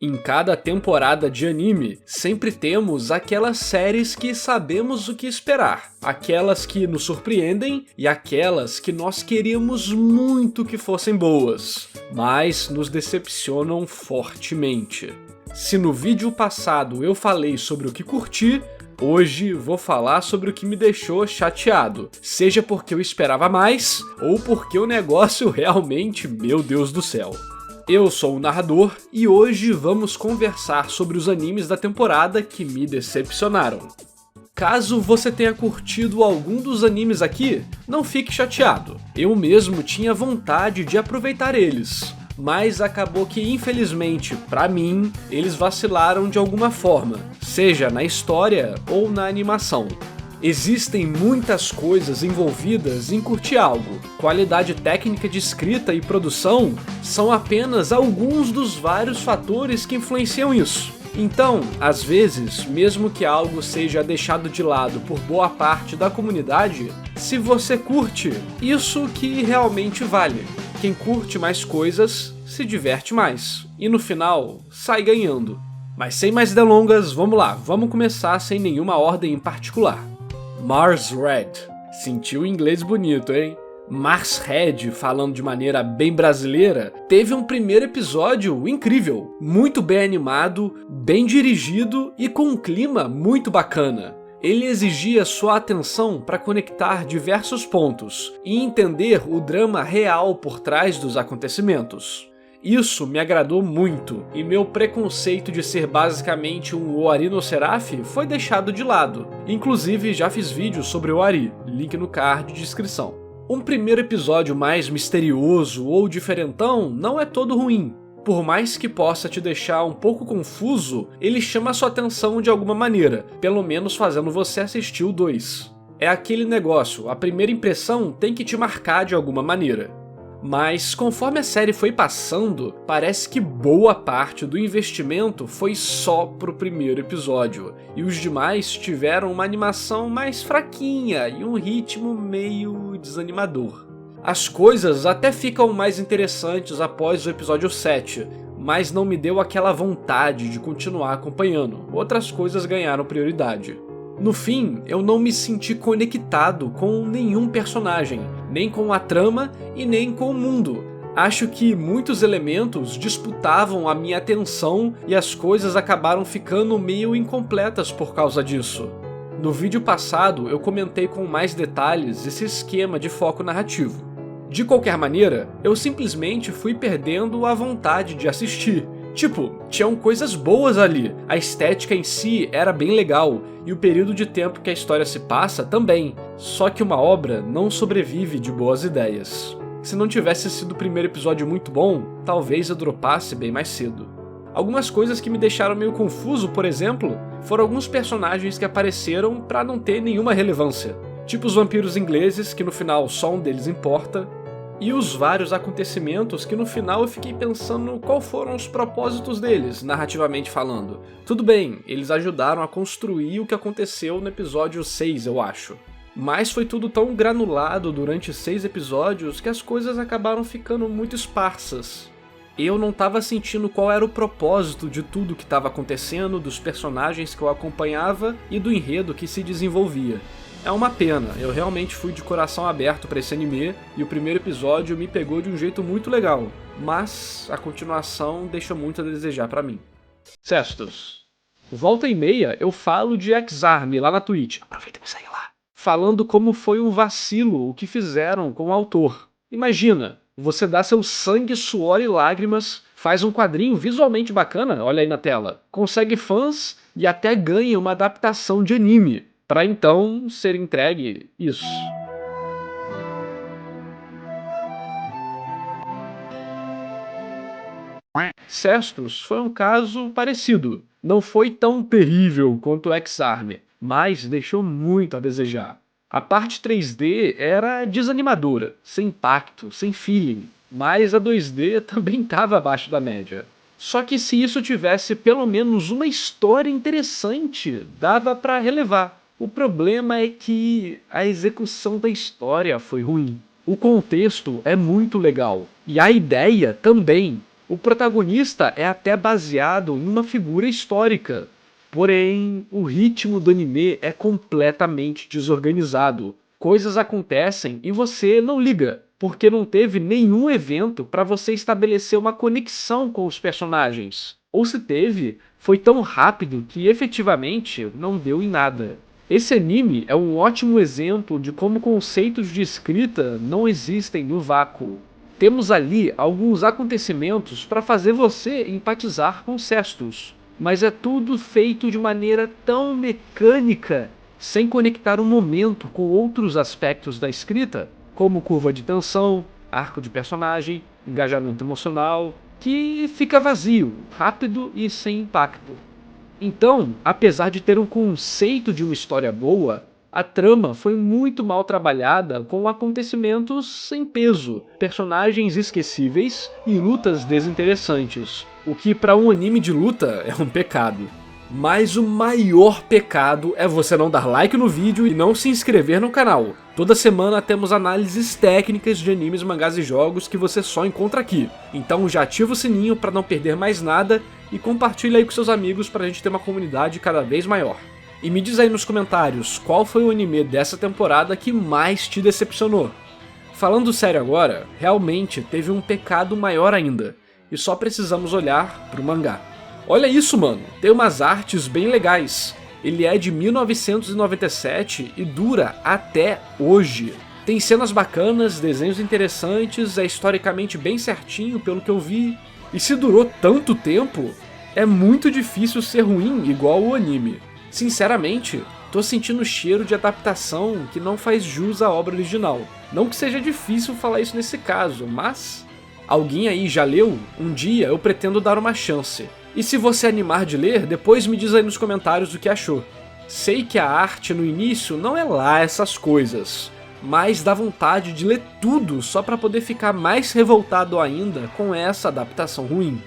Em cada temporada de anime, sempre temos aquelas séries que sabemos o que esperar, aquelas que nos surpreendem e aquelas que nós queríamos muito que fossem boas, mas nos decepcionam fortemente. Se no vídeo passado eu falei sobre o que curti, hoje vou falar sobre o que me deixou chateado, seja porque eu esperava mais ou porque o negócio realmente, meu Deus do céu. Eu sou o narrador e hoje vamos conversar sobre os animes da temporada que me decepcionaram. Caso você tenha curtido algum dos animes aqui, não fique chateado. Eu mesmo tinha vontade de aproveitar eles, mas acabou que infelizmente, pra mim, eles vacilaram de alguma forma, seja na história ou na animação. Existem muitas coisas envolvidas em curtir algo. Qualidade técnica de escrita e produção são apenas alguns dos vários fatores que influenciam isso. Então, às vezes, mesmo que algo seja deixado de lado por boa parte da comunidade, se você curte, isso que realmente vale. Quem curte mais coisas, se diverte mais. E no final, sai ganhando. Mas sem mais delongas, vamos lá, vamos começar sem nenhuma ordem em particular. Mars Red. Sentiu o inglês bonito, hein? Mars Red, falando de maneira bem brasileira, teve um primeiro episódio incrível, muito bem animado, bem dirigido e com um clima muito bacana. Ele exigia sua atenção para conectar diversos pontos e entender o drama real por trás dos acontecimentos. Isso me agradou muito, e meu preconceito de ser basicamente um Owari no Seraph foi deixado de lado. Inclusive já fiz vídeo sobre o Owari, link no card de descrição. Um primeiro episódio mais misterioso ou diferentão não é todo ruim. Por mais que possa te deixar um pouco confuso, ele chama sua atenção de alguma maneira, pelo menos fazendo você assistir o 2. É aquele negócio, a primeira impressão tem que te marcar de alguma maneira. Mas conforme a série foi passando, parece que boa parte do investimento foi só pro primeiro episódio, e os demais tiveram uma animação mais fraquinha e um ritmo meio desanimador. As coisas até ficam mais interessantes após o episódio 7, mas não me deu aquela vontade de continuar acompanhando, outras coisas ganharam prioridade. No fim, eu não me senti conectado com nenhum personagem, nem com a trama e nem com o mundo. Acho que muitos elementos disputavam a minha atenção e as coisas acabaram ficando meio incompletas por causa disso. No vídeo passado eu comentei com mais detalhes esse esquema de foco narrativo. De qualquer maneira, eu simplesmente fui perdendo a vontade de assistir. Tipo, tinham coisas boas ali, a estética em si era bem legal, e o período de tempo que a história se passa também, só que uma obra não sobrevive de boas ideias. Se não tivesse sido o primeiro episódio muito bom, talvez eu dropasse bem mais cedo. Algumas coisas que me deixaram meio confuso, por exemplo, foram alguns personagens que apareceram pra não ter nenhuma relevância, tipo os vampiros ingleses, que no final só um deles importa, e os vários acontecimentos que no final eu fiquei pensando qual foram os propósitos deles, narrativamente falando. Tudo bem, eles ajudaram a construir o que aconteceu no episódio 6, eu acho. Mas foi tudo tão granulado durante 6 episódios que as coisas acabaram ficando muito esparsas. Eu não tava sentindo qual era o propósito de tudo que estava acontecendo, dos personagens que eu acompanhava e do enredo que se desenvolvia. É uma pena, eu realmente fui de coração aberto pra esse anime e o primeiro episódio me pegou de um jeito muito legal, mas a continuação deixa muito a desejar pra mim. Cestos, volta e meia eu falo de Ex-Arm lá na Twitch, aproveita e me segue lá, falando como foi um vacilo o que fizeram com o autor. Imagina, você dá seu sangue, suor e lágrimas, faz um quadrinho visualmente bacana, olha aí na tela, consegue fãs e até ganha uma adaptação de anime. Para então ser entregue isso. Cestus foi um caso parecido. Não foi tão terrível quanto o Ex-Arm, mas deixou muito a desejar. A parte 3D era desanimadora, sem impacto, sem feeling, mas a 2D também estava abaixo da média. Só que se isso tivesse pelo menos uma história interessante, dava para relevar. O problema é que a execução da história foi ruim. O contexto é muito legal, e a ideia também, O protagonista é até baseado em uma figura histórica. Porém, o ritmo do anime é completamente desorganizado. Coisas acontecem e você não liga, porque não teve nenhum evento para você estabelecer uma conexão com os personagens. Ou se teve, foi tão rápido que efetivamente não deu em nada. Esse anime é um ótimo exemplo de como conceitos de escrita não existem no vácuo. Temos ali alguns acontecimentos para fazer você empatizar com Cestus, mas é tudo feito de maneira tão mecânica, sem conectar o momento com outros aspectos da escrita, como curva de tensão, arco de personagem, engajamento emocional, que fica vazio, rápido e sem impacto. Então, apesar de ter um conceito de uma história boa, a trama foi muito mal trabalhada com acontecimentos sem peso, personagens esquecíveis e lutas desinteressantes, o que para um anime de luta é um pecado. Mas o maior pecado é você não dar like no vídeo e não se inscrever no canal. Toda semana temos análises técnicas de animes, mangás e jogos que você só encontra aqui. Então já ativa o sininho para não perder mais nada e compartilha aí com seus amigos para a gente ter uma comunidade cada vez maior. E me diz aí nos comentários qual foi o anime dessa temporada que mais te decepcionou. Falando sério agora, realmente teve um pecado maior ainda, e só precisamos olhar pro mangá. Olha isso, mano, tem umas artes bem legais. Ele é de 1997 e dura até hoje. Tem cenas bacanas, desenhos interessantes, é historicamente bem certinho pelo que eu vi. E se durou tanto tempo, é muito difícil ser ruim igual o anime. Sinceramente, tô sentindo o cheiro de adaptação que não faz jus à obra original. Não que seja difícil falar isso nesse caso, mas... alguém aí já leu? Um dia eu pretendo dar uma chance. E se você animar de ler, depois me diz aí nos comentários o que achou. Sei que a arte no início não é lá essas coisas, mas dá vontade de ler tudo só pra poder ficar mais revoltado ainda com essa adaptação ruim.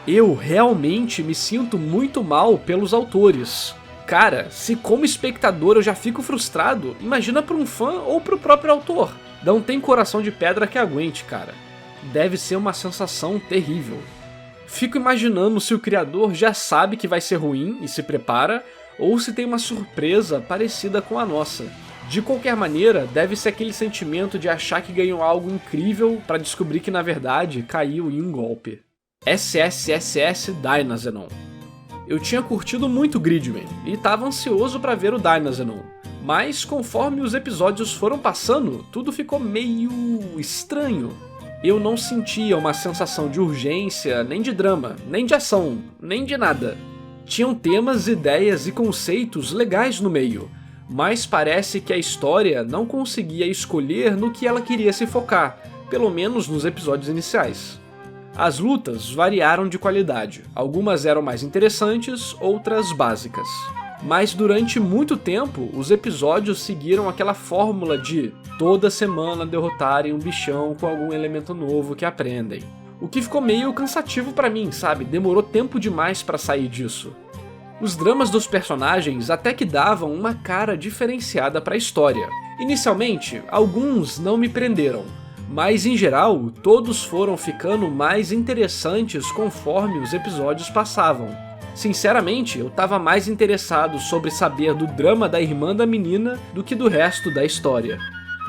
Eu realmente me sinto muito mal pelos autores. Cara, se como espectador eu já fico frustrado, imagina pra um fã ou pro próprio autor. Não tem coração de pedra que aguente, cara. Deve ser uma sensação terrível. Fico imaginando se o criador já sabe que vai ser ruim e se prepara, ou se tem uma surpresa parecida com a nossa. De qualquer maneira, deve ser aquele sentimento de achar que ganhou algo incrível para descobrir que na verdade caiu em um golpe. SSSS Dynazenon. Eu tinha curtido muito Gridman e estava ansioso para ver o Dynazenon, mas conforme os episódios foram passando, tudo ficou meio estranho. Eu não sentia uma sensação de urgência, nem de drama, nem de ação, nem de nada. Tinham temas, ideias e conceitos legais no meio, mas parece que a história não conseguia escolher no que ela queria se focar, pelo menos nos episódios iniciais. As lutas variaram de qualidade, algumas eram mais interessantes, outras básicas. Mas durante muito tempo, os episódios seguiram aquela fórmula de toda semana derrotarem um bichão com algum elemento novo que aprendem. O que ficou meio cansativo pra mim, sabe? Demorou tempo demais pra sair disso. Os dramas dos personagens até que davam uma cara diferenciada pra história. Inicialmente, alguns não me prenderam, mas em geral, todos foram ficando mais interessantes conforme os episódios passavam. Sinceramente, eu tava mais interessado sobre saber do drama da irmã da menina do que do resto da história.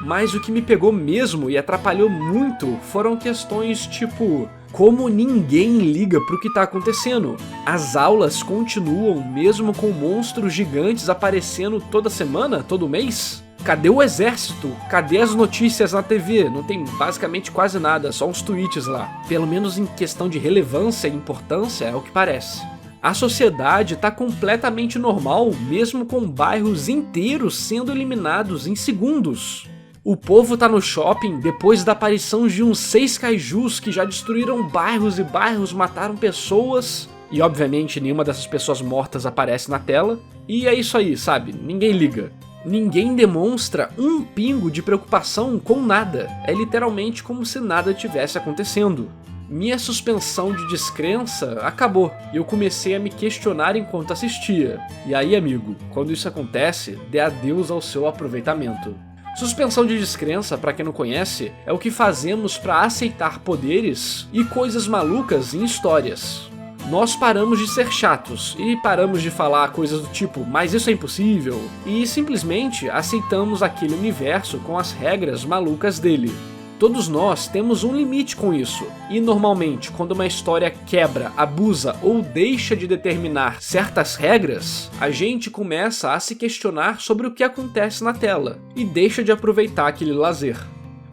Mas o que me pegou mesmo e atrapalhou muito foram questões tipo... como ninguém liga pro que tá acontecendo? As aulas continuam mesmo com monstros gigantes aparecendo toda semana, todo mês? Cadê o exército? Cadê as notícias na TV? Não tem basicamente quase nada, só uns tweets lá. Pelo menos em questão de relevância e importância é o que parece. A sociedade tá completamente normal, mesmo com bairros inteiros sendo eliminados em segundos. O povo tá no shopping depois da aparição de uns 6 kaijus que já destruíram bairros e bairros, mataram pessoas. E obviamente nenhuma dessas pessoas mortas aparece na tela. E é isso aí, sabe? Ninguém liga. Ninguém demonstra um pingo de preocupação com nada. É literalmente como se nada tivesse acontecendo. Minha suspensão de descrença acabou e eu comecei a me questionar enquanto assistia. E aí, amigo, quando isso acontece, dê adeus ao seu aproveitamento. Suspensão de descrença, pra quem não conhece, é o que fazemos pra aceitar poderes e coisas malucas em histórias. Nós paramos de ser chatos e paramos de falar coisas do tipo, mas isso é impossível, e simplesmente aceitamos aquele universo com as regras malucas dele. Todos nós temos um limite com isso, e normalmente quando uma história quebra, abusa ou deixa de determinar certas regras, a gente começa a se questionar sobre o que acontece na tela, e deixa de aproveitar aquele lazer.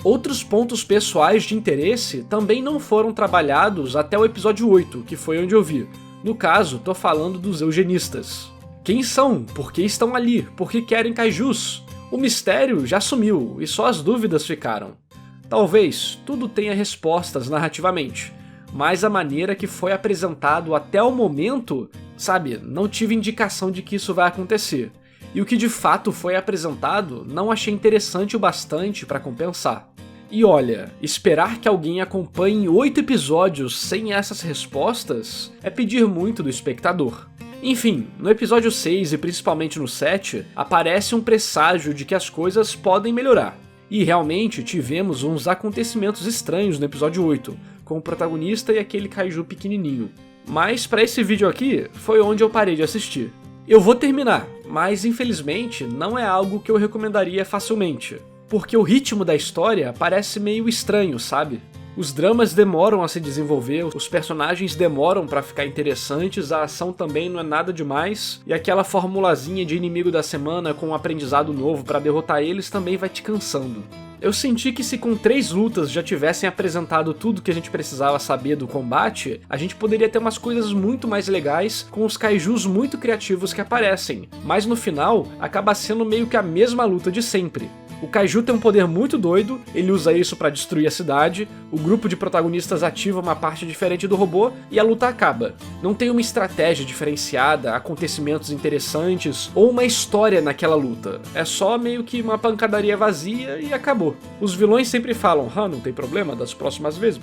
Outros pontos pessoais de interesse também não foram trabalhados até o episódio 8, que foi onde eu vi. No caso, tô falando dos eugenistas. Quem são? Por que estão ali? Por que querem kaijus? O mistério já sumiu e só as dúvidas ficaram. Talvez tudo tenha respostas narrativamente, mas a maneira que foi apresentado até o momento, sabe, não tive indicação de que isso vai acontecer. E o que de fato foi apresentado não achei interessante o bastante para compensar. E olha, esperar que alguém acompanhe 8 episódios sem essas respostas é pedir muito do espectador. Enfim, no episódio 6 e principalmente no 7, aparece um presságio de que as coisas podem melhorar. E realmente tivemos uns acontecimentos estranhos no episódio 8, com o protagonista e aquele kaiju pequenininho. Mas para esse vídeo aqui, foi onde eu parei de assistir. Eu vou terminar, mas infelizmente não é algo que eu recomendaria facilmente, porque o ritmo da história parece meio estranho, sabe? Os dramas demoram a se desenvolver, os personagens demoram pra ficar interessantes, a ação também não é nada demais, e aquela formulazinha de inimigo da semana com um aprendizado novo pra derrotar eles também vai te cansando. Eu senti que se com 3 lutas já tivessem apresentado tudo que a gente precisava saber do combate, a gente poderia ter umas coisas muito mais legais com os kaijus muito criativos que aparecem, mas no final acaba sendo meio que a mesma luta de sempre. O kaiju tem um poder muito doido, ele usa isso pra destruir a cidade, o grupo de protagonistas ativa uma parte diferente do robô e a luta acaba. Não tem uma estratégia diferenciada, acontecimentos interessantes ou uma história naquela luta. É só meio que uma pancadaria vazia e acabou. Os vilões sempre falam, não tem problema, das próximas vezes,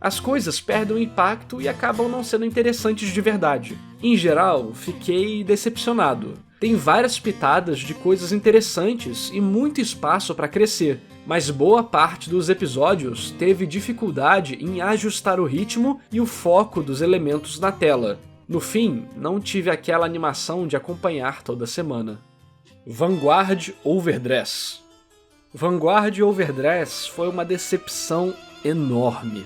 as coisas perdem o impacto e acabam não sendo interessantes de verdade. Em geral, fiquei decepcionado. Tem várias pitadas de coisas interessantes e muito espaço para crescer, mas boa parte dos episódios teve dificuldade em ajustar o ritmo e o foco dos elementos na tela. No fim, não tive aquela animação de acompanhar toda semana. Vanguard Overdress. Vanguard Overdress foi uma decepção enorme.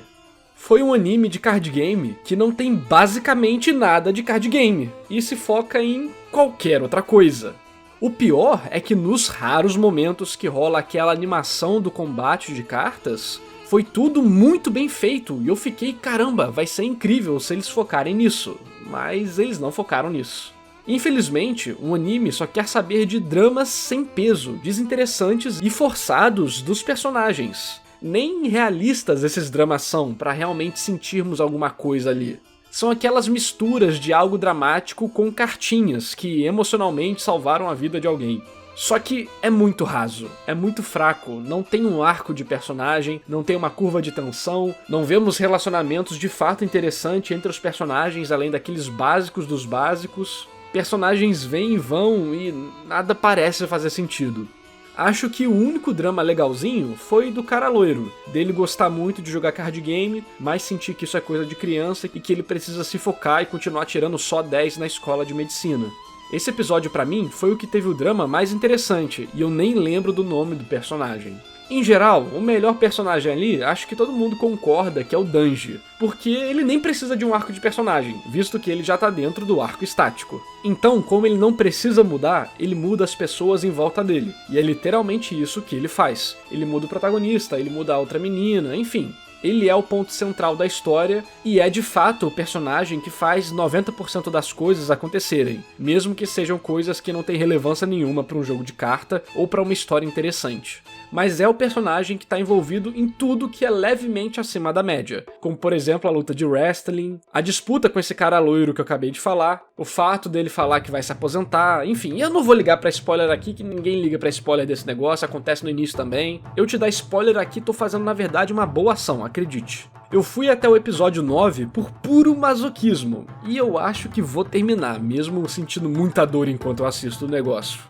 Foi um anime de card game que não tem basicamente nada de card game e se foca em qualquer outra coisa. O pior é que nos raros momentos que rola aquela animação do combate de cartas, foi tudo muito bem feito e eu fiquei, caramba, vai ser incrível se eles focarem nisso, mas eles não focaram nisso. Infelizmente, um anime só quer saber de dramas sem peso, desinteressantes e forçados dos personagens. Nem realistas esses dramas são, pra realmente sentirmos alguma coisa ali. São aquelas misturas de algo dramático com cartinhas que emocionalmente salvaram a vida de alguém. Só que é muito raso, é muito fraco, não tem um arco de personagem, não tem uma curva de tensão, não vemos relacionamentos de fato interessantes entre os personagens além daqueles básicos dos básicos. Personagens vêm e vão e nada parece fazer sentido. Acho que o único drama legalzinho foi do cara loiro, dele gostar muito de jogar card game, mas sentir que isso é coisa de criança e que ele precisa se focar e continuar tirando só 10 na escola de medicina. Esse episódio pra mim foi o que teve o drama mais interessante, e eu nem lembro do nome do personagem. Em geral, o melhor personagem ali, acho que todo mundo concorda que é o Danji, porque ele nem precisa de um arco de personagem, visto que ele já tá dentro do arco estático. Então, como ele não precisa mudar, ele muda as pessoas em volta dele, e é literalmente isso que ele faz. Ele muda o protagonista, ele muda a outra menina, enfim. Ele é o ponto central da história e é de fato o personagem que faz 90% das coisas acontecerem, mesmo que sejam coisas que não têm relevância nenhuma para um jogo de carta ou para uma história interessante. Mas é o personagem que está envolvido em tudo que é levemente acima da média, como por exemplo a luta de wrestling, a disputa com esse cara loiro que eu acabei de falar, o fato dele falar que vai se aposentar, enfim, eu não vou ligar pra spoiler aqui, que ninguém liga pra spoiler desse negócio, acontece no início também. Eu te dar spoiler aqui tô fazendo na verdade uma boa ação, acredite. Eu fui até o episódio 9 por puro masoquismo, e eu acho que vou terminar, mesmo sentindo muita dor enquanto eu assisto o negócio.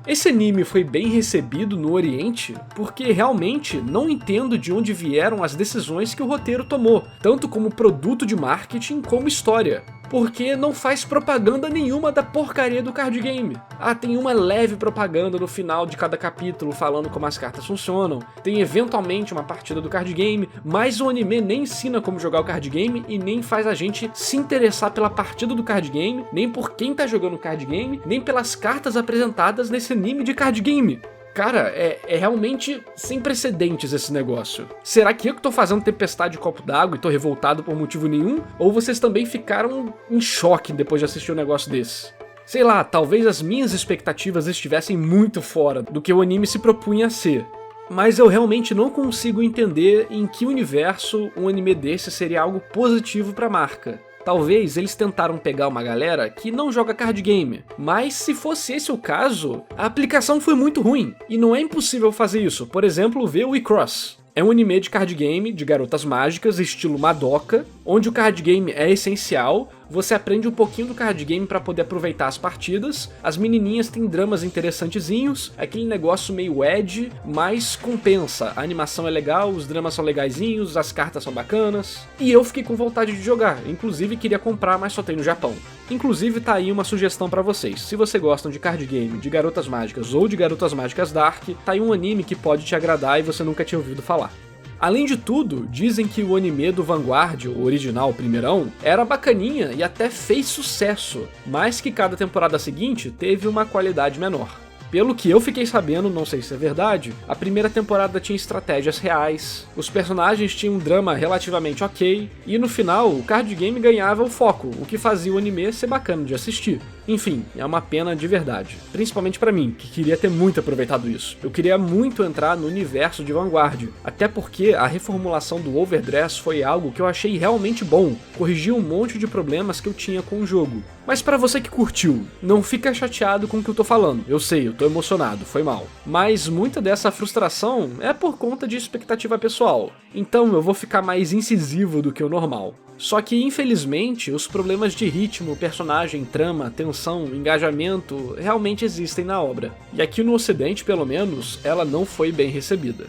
Esse anime foi bem recebido no Oriente porque realmente não entendo de onde vieram as decisões que o roteiro tomou, tanto como produto de marketing como história. Porque não faz propaganda nenhuma da porcaria do card game. Tem uma leve propaganda no final de cada capítulo falando como as cartas funcionam, tem eventualmente uma partida do card game, mas o anime nem ensina como jogar o card game e nem faz a gente se interessar pela partida do card game, nem por quem tá jogando o card game, nem pelas cartas apresentadas nesse anime de card game. Cara, é realmente sem precedentes esse negócio. Será que eu que tô fazendo tempestade de copo d'água e tô revoltado por motivo nenhum? Ou vocês também ficaram em choque depois de assistir um negócio desse? Sei lá, talvez as minhas expectativas estivessem muito fora do que o anime se propunha a ser. Mas eu realmente não consigo entender em que universo um anime desse seria algo positivo pra marca. Talvez eles tentaram pegar uma galera que não joga card game, mas se fosse esse o caso, a aplicação foi muito ruim, e não é impossível fazer isso. Por exemplo, ver o WeCross. É um anime de card game de garotas mágicas, estilo Madoka, onde o card game é essencial, você aprende um pouquinho do card game para poder aproveitar as partidas, as menininhas têm dramas interessantezinhos, aquele negócio meio edgy, mas compensa, a animação é legal, os dramas são legaisinhos, as cartas são bacanas, e eu fiquei com vontade de jogar, inclusive queria comprar, mas só tem no Japão. Inclusive tá aí uma sugestão pra vocês, se você gostam de card game, de garotas mágicas ou de garotas mágicas dark, tá aí um anime que pode te agradar e você nunca tinha ouvido falar. Além de tudo, dizem que o anime do Vanguard, o original, o primeirão, era bacaninha e até fez sucesso, mas que cada temporada seguinte teve uma qualidade menor. Pelo que eu fiquei sabendo, não sei se é verdade, a primeira temporada tinha estratégias reais, os personagens tinham um drama relativamente ok, e no final o card game ganhava o foco, o que fazia o anime ser bacana de assistir. Enfim, é uma pena de verdade, principalmente pra mim, que queria ter muito aproveitado isso. Eu queria muito entrar no universo de Vanguard, até porque a reformulação do Overdress foi algo que eu achei realmente bom, corrigiu um monte de problemas que eu tinha com o jogo. Mas pra você que curtiu, não fica chateado com o que eu tô falando, eu sei, eu tô emocionado, foi mal. Mas muita dessa frustração é por conta de expectativa pessoal, então eu vou ficar mais incisivo do que o normal. Só que, infelizmente, os problemas de ritmo, personagem, trama, tensão, engajamento realmente existem na obra. E aqui no ocidente, pelo menos, ela não foi bem recebida.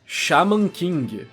Shaman King.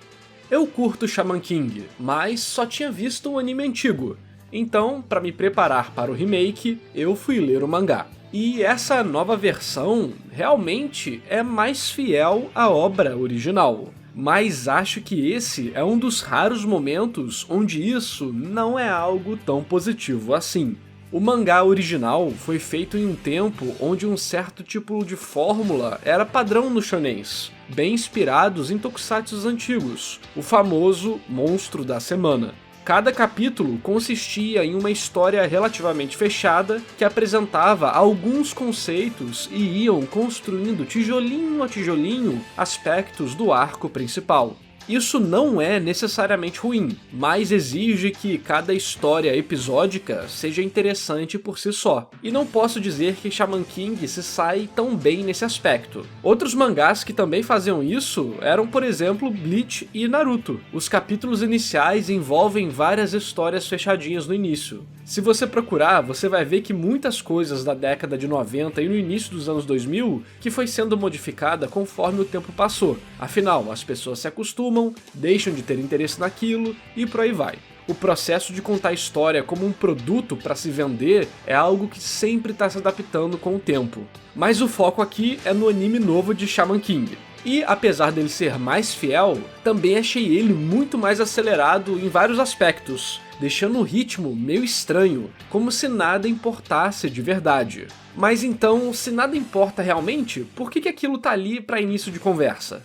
Eu curto Shaman King, mas só tinha visto o anime antigo. Então, para me preparar para o remake, eu fui ler o mangá. E essa nova versão realmente é mais fiel à obra original. Mas acho que esse é um dos raros momentos onde isso não é algo tão positivo assim. O mangá original foi feito em um tempo onde um certo tipo de fórmula era padrão nos shonens, bem inspirados em tokusatsus antigos, o famoso monstro da semana. Cada capítulo consistia em uma história relativamente fechada que apresentava alguns conceitos e iam construindo tijolinho a tijolinho aspectos do arco principal. Isso não é necessariamente ruim, mas exige que cada história episódica seja interessante por si só. E não posso dizer que Shaman King se sai tão bem nesse aspecto. Outros mangás que também faziam isso eram, por exemplo, Bleach e Naruto. Os capítulos iniciais envolvem várias histórias fechadinhas no início. Se você procurar, você vai ver que muitas coisas da década de 90 e no início dos anos 2000 que foi sendo modificada conforme o tempo passou. Afinal, as pessoas se acostumam, deixam de ter interesse naquilo e por aí vai. O processo de contar a história como um produto para se vender é algo que sempre está se adaptando com o tempo. Mas o foco aqui é no anime novo de Shaman King. E, apesar dele ser mais fiel, também achei ele muito mais acelerado em vários aspectos, deixando o ritmo meio estranho, como se nada importasse de verdade. Mas então, se nada importa realmente, por que aquilo tá ali para início de conversa?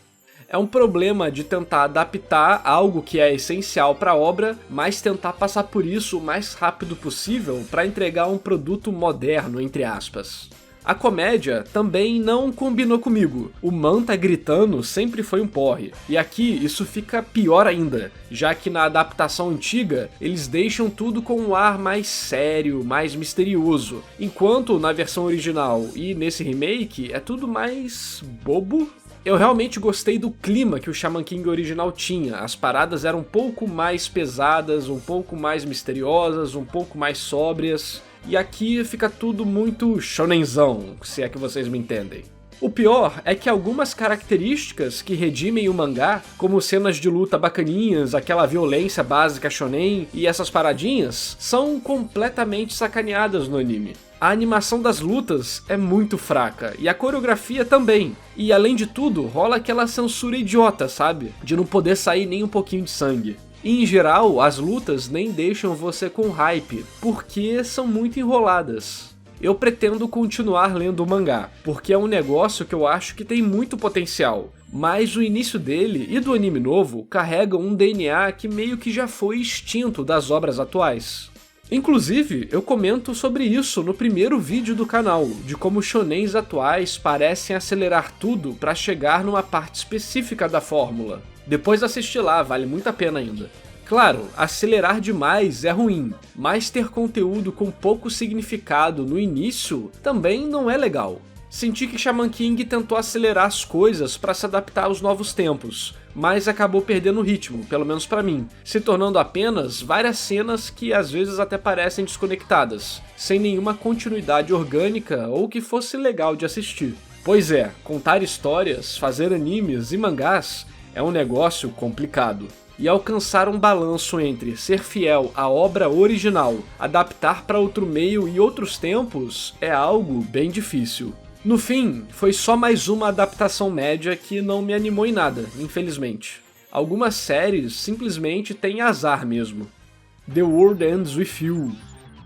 É um problema de tentar adaptar algo que é essencial para a obra, mas tentar passar por isso o mais rápido possível para entregar um produto moderno, entre aspas. A comédia também não combinou comigo. O Man tá gritando sempre foi um porre. E aqui isso fica pior ainda, já que na adaptação antiga eles deixam tudo com um ar mais sério, mais misterioso. Enquanto na versão original e nesse remake é tudo mais bobo. Eu realmente gostei do clima que o Shaman King original tinha. As paradas eram um pouco mais pesadas, um pouco mais misteriosas, um pouco mais sóbrias. E aqui fica tudo muito shonenzão, se é que vocês me entendem. O pior é que algumas características que redimem o mangá, como cenas de luta bacaninhas, aquela violência básica shonen e essas paradinhas, são completamente sacaneadas no anime. A animação das lutas é muito fraca, e a coreografia também. E além de tudo, rola aquela censura idiota, sabe? De não poder sair nem um pouquinho de sangue. E em geral, as lutas nem deixam você com hype, porque são muito enroladas. Eu pretendo continuar lendo o mangá, porque é um negócio que eu acho que tem muito potencial, mas o início dele e do anime novo carregam um DNA que meio que já foi extinto das obras atuais. Inclusive, eu comento sobre isso no primeiro vídeo do canal, de como shonens atuais parecem acelerar tudo para chegar numa parte específica da fórmula. Depois assiste lá, vale muito a pena ainda. Claro, acelerar demais é ruim, mas ter conteúdo com pouco significado no início também não é legal. Senti que Shaman King tentou acelerar as coisas para se adaptar aos novos tempos, mas acabou perdendo o ritmo, pelo menos pra mim, se tornando apenas várias cenas que às vezes até parecem desconectadas, sem nenhuma continuidade orgânica ou que fosse legal de assistir. Pois é, contar histórias, fazer animes e mangás é um negócio complicado. E alcançar um balanço entre ser fiel à obra original, adaptar para outro meio e outros tempos é algo bem difícil. No fim, foi só mais uma adaptação média que não me animou em nada, infelizmente. Algumas séries simplesmente têm azar mesmo. The World Ends With You.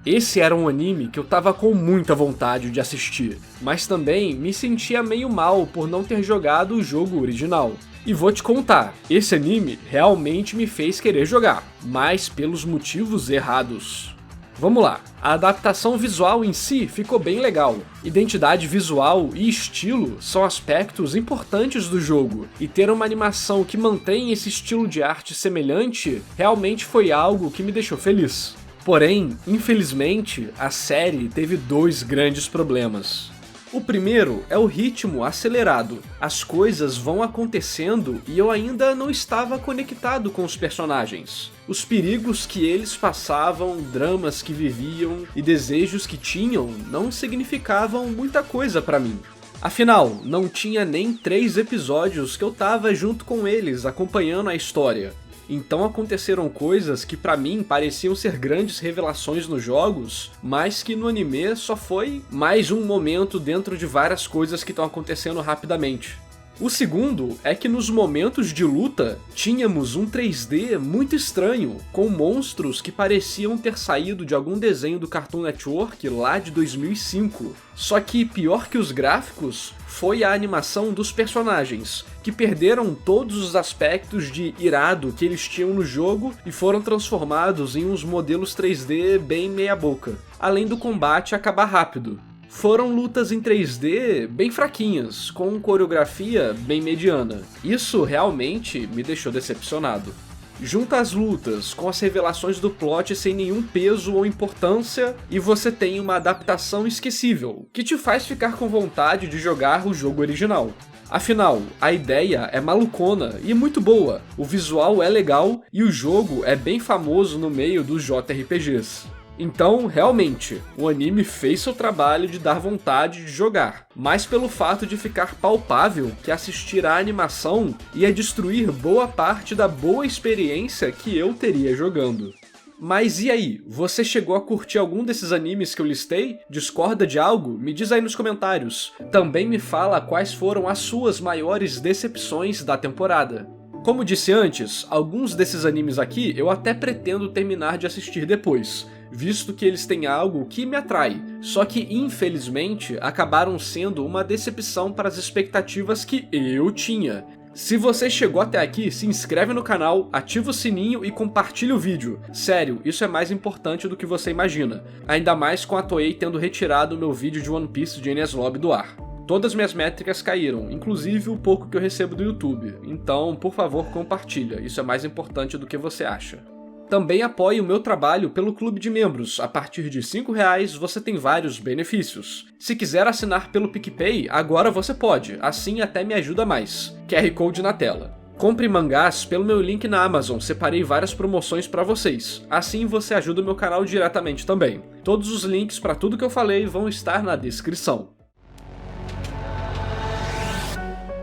Esse era um anime que eu tava com muita vontade de assistir, mas também me sentia meio mal por não ter jogado o jogo original. E vou te contar, esse anime realmente me fez querer jogar, mas pelos motivos errados. Vamos lá, a adaptação visual em si ficou bem legal. Identidade visual e estilo são aspectos importantes do jogo, e ter uma animação que mantém esse estilo de arte semelhante realmente foi algo que me deixou feliz. Porém, infelizmente, a série teve dois grandes problemas. O primeiro é o ritmo acelerado. As coisas vão acontecendo e eu ainda não estava conectado com os personagens. Os perigos que eles passavam, dramas que viviam e desejos que tinham não significavam muita coisa pra mim. Afinal, não tinha nem 3 episódios que eu tava junto com eles acompanhando a história. Então aconteceram coisas que pra mim pareciam ser grandes revelações nos jogos, mas que no anime só foi mais um momento dentro de várias coisas que estão acontecendo rapidamente. O segundo é que nos momentos de luta, tínhamos um 3D muito estranho, com monstros que pareciam ter saído de algum desenho do Cartoon Network lá de 2005. Só que pior que os gráficos, foi a animação dos personagens, que perderam todos os aspectos de irado que eles tinham no jogo e foram transformados em uns modelos 3D bem meia boca, além do combate acabar rápido. Foram lutas em 3D bem fraquinhas, com coreografia bem mediana. Isso realmente me deixou decepcionado. Junta as lutas com as revelações do plot sem nenhum peso ou importância, e você tem uma adaptação esquecível, que te faz ficar com vontade de jogar o jogo original. Afinal, a ideia é malucona e muito boa, o visual é legal e o jogo é bem famoso no meio dos JRPGs. Então, realmente, o anime fez seu trabalho de dar vontade de jogar, mas pelo fato de ficar palpável que assistir à animação ia destruir boa parte da boa experiência que eu teria jogando. Mas e aí, você chegou a curtir algum desses animes que eu listei? Discorda de algo? Me diz aí nos comentários. Também me fala quais foram as suas maiores decepções da temporada. Como disse antes, alguns desses animes aqui eu até pretendo terminar de assistir depois, visto que eles têm algo que me atrai, só que infelizmente acabaram sendo uma decepção para as expectativas que eu tinha. Se você chegou até aqui, se inscreve no canal, ativa o sininho e compartilha o vídeo. Sério, isso é mais importante do que você imagina, ainda mais com a Toei tendo retirado o meu vídeo de One Piece de Enies Lobby do ar. Todas minhas métricas caíram, inclusive o pouco que eu recebo do YouTube, então por favor compartilha, isso é mais importante do que você acha. Também apoie o meu trabalho pelo Clube de Membros. A partir de R$5 você tem vários benefícios. Se quiser assinar pelo PicPay, agora você pode, assim até me ajuda mais. QR Code na tela. Compre mangás pelo meu link na Amazon, separei várias promoções pra vocês. Assim você ajuda o meu canal diretamente também. Todos os links pra tudo que eu falei vão estar na descrição.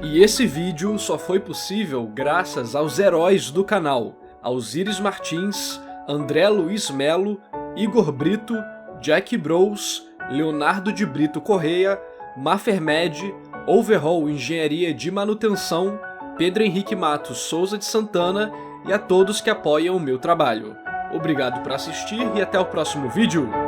E esse vídeo só foi possível graças aos heróis do canal. Alzires Martins, André Luiz Melo, Igor Brito, Jack Bros, Leonardo de Brito Correia, Mafermed, Overhaul Engenharia de Manutenção, Pedro Henrique Matos Souza de Santana e a todos que apoiam o meu trabalho. Obrigado por assistir e até o próximo vídeo!